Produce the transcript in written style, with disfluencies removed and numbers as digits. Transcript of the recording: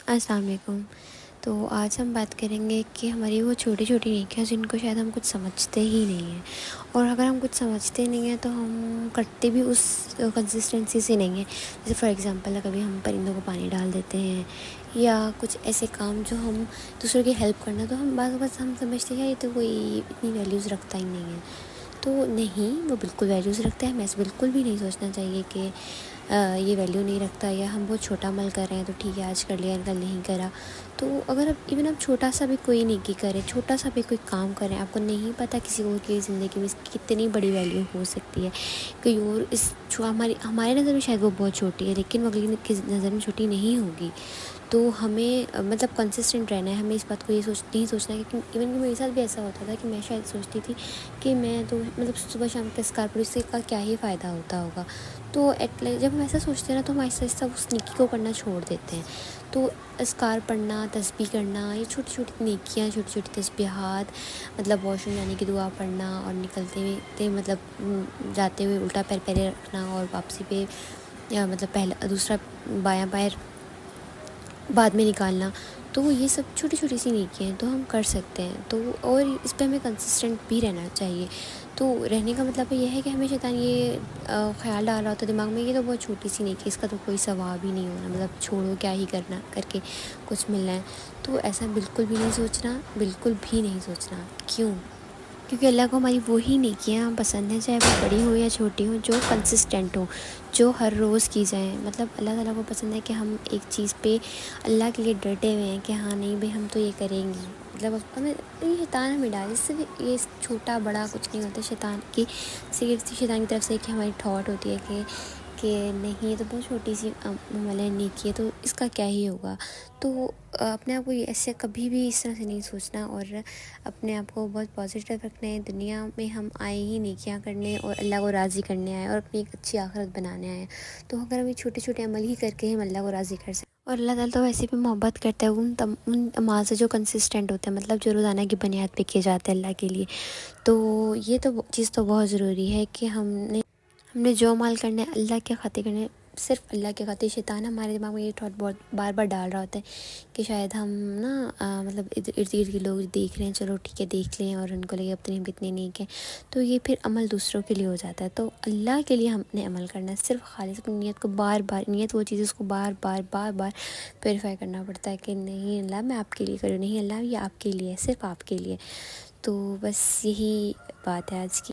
السلام علیکم۔ تو آج ہم بات کریں گے کہ ہماری وہ چھوٹی چھوٹی نیکیاں جن کو شاید ہم کچھ سمجھتے ہی نہیں ہیں، اور اگر ہم کچھ سمجھتے نہیں ہیں تو ہم کرتے بھی اس کنسسٹنسی سے نہیں ہیں۔ جیسے فار ایگزامپل کبھی ہم پرندوں کو پانی ڈال دیتے ہیں، یا کچھ ایسے کام جو ہم دوسروں کی ہیلپ کرنا، تو ہم بعض اوقات ہم سمجھتے ہیں یہ تو کوئی اتنی ویلیوز رکھتا ہی نہیں ہے۔ تو نہیں، وہ بالکل ویلیوز رکھتا ہے۔ ہمیں ایسے بالکل بھی نہیں سوچنا چاہیے کہ یہ ویلیو نہیں رکھتا، یا ہم بہت چھوٹا عمل کر رہے ہیں تو ٹھیک ہے آج کر لیا کل نہیں کرا۔ تو اگر ایون آپ چھوٹا سا بھی کوئی نیکی کریں، چھوٹا سا بھی کوئی کام کریں، آپ کو نہیں پتہ کسی اور کی زندگی میں اس کی کتنی بڑی ویلیو ہو سکتی ہے۔ کوئی اور ہمارے نظر میں شاید وہ بہت چھوٹی ہے، لیکن وہ اگلی کی نظر میں چھوٹی نہیں ہوگی۔ تو ہمیں مطلب کنسسٹنٹ رہنا ہے۔ ہمیں اس بات کو یہ نہیں سوچنا ہے کہ ایون کہ میرے ساتھ بھی ایسا ہوتا تھا کہ میں شاید سوچتی تھی کہ میں تو مطلب صبح شام کا اسکار پڑھی، اس سے کا کیا ہی فائدہ ہوتا ہوگا۔ تو جب ہم ایسا سوچتے ہیں نا تو ہم آہستہ آہستہ اس نیکی کو کرنا چھوڑ دیتے ہیں۔ تو اذکار پڑھنا، تسبیح کرنا، یہ چھوٹی چھوٹی نیکیاں، چھوٹی چھوٹی تسبیحات، مطلب واش روم جانے کی دعا پڑھنا، اور نکلتے ہوئے مطلب جاتے ہوئے الٹا پیر پہلے رکھنا، اور واپسی پہ یا مطلب پہلا دوسرا بایاں پیر بعد میں نکالنا، تو یہ سب چھوٹی چھوٹی سی نیکیاں ہیں تو ہم کر سکتے ہیں۔ تو اور اس پہ ہمیں کنسسٹنٹ بھی رہنا چاہیے۔ تو رہنے کا مطلب یہ ہے کہ ہمیں شیطان یہ خیال ڈال رہا ہوتا ہے دماغ میں، یہ تو بہت چھوٹی سی نیکی، اس کا تو کوئی ثواب ہی نہیں ہونا، مطلب چھوڑو کیا ہی کرنا کر کے کچھ ملنا ہے۔ تو ایسا بالکل بھی نہیں سوچنا، بالکل بھی نہیں سوچنا۔ کیوں؟ کیونکہ اللہ کو ہماری وہی نیکیاں پسند ہیں، چاہے وہ بڑی ہو یا چھوٹی ہوں، جو کنسسٹنٹ ہوں، جو ہر روز کی جائیں۔ مطلب اللہ تعالیٰ کو پسند ہے کہ ہم ایک چیز پہ اللہ کے لیے ڈٹے ہوئے ہیں کہ ہاں نہیں بھائی ہم تو یہ کریں گی۔ مطلب ہمیں یہ شیطان ہمیں ڈال، اس سے بھی یہ چھوٹا بڑا کچھ نہیں ہوتا، شیطان کی طرف سے کہ ہماری تھاٹ ہوتی ہے کہ نہیں یہ تو بہت چھوٹی سی عمل ہے، نیکی ہے، تو اس کا کیا ہی ہوگا۔ تو اپنے آپ کو ایسے کبھی بھی اس طرح سے نہیں سوچنا، اور اپنے آپ کو بہت پازیٹیو رکھنا ہے۔ دنیا میں ہم آئے ہی نیکیاں کرنے اور اللہ کو راضی کرنے آئے، اور اپنی ایک اچھی آخرت بنانے آئے ہیں۔ تو اگر ہم یہ چھوٹے چھوٹے عمل ہی کر کے ہم اللہ کو راضی کر سکیں، اور اللہ تعالیٰ تو ویسے بھی محبت کرتا ہے ان اعمال سے جو کنسسٹنٹ ہوتے ہیں، مطلب جو روزانہ کی بنیاد پہ کیے جاتے ہیں اللہ کے لیے۔ تو یہ تو چیز تو بہت ضروری ہے کہ ہم نے جو عمل کرنا ہے اللہ کے خاطر کرنے، صرف اللہ کے خاطر۔ شیطان ہمارے دماغ میں یہ تھاٹ بہت بار بار ڈال رہا ہوتا ہے کہ شاید ہم مطلب ارد گرد کے لوگ دیکھ رہے ہیں، چلو ٹھیک ہے دیکھ لیں، اور ان کو لگے اب تو ہم کتنے نیک ہیں، تو یہ پھر عمل دوسروں کے لیے ہو جاتا ہے۔ تو اللہ کے لیے ہم نے عمل کرنا ہے، صرف خالص اپنی نیت کو بار بار، نیت وہ چیز اس کو بار بار پیوریفائی کرنا پڑتا ہے کہ نہیں اللہ میں آپ کے لیے کروں، نہیں اللہ یہ آپ کے لیے، صرف آپ کے لیے۔ تو بس یہی بات ہے آج کی۔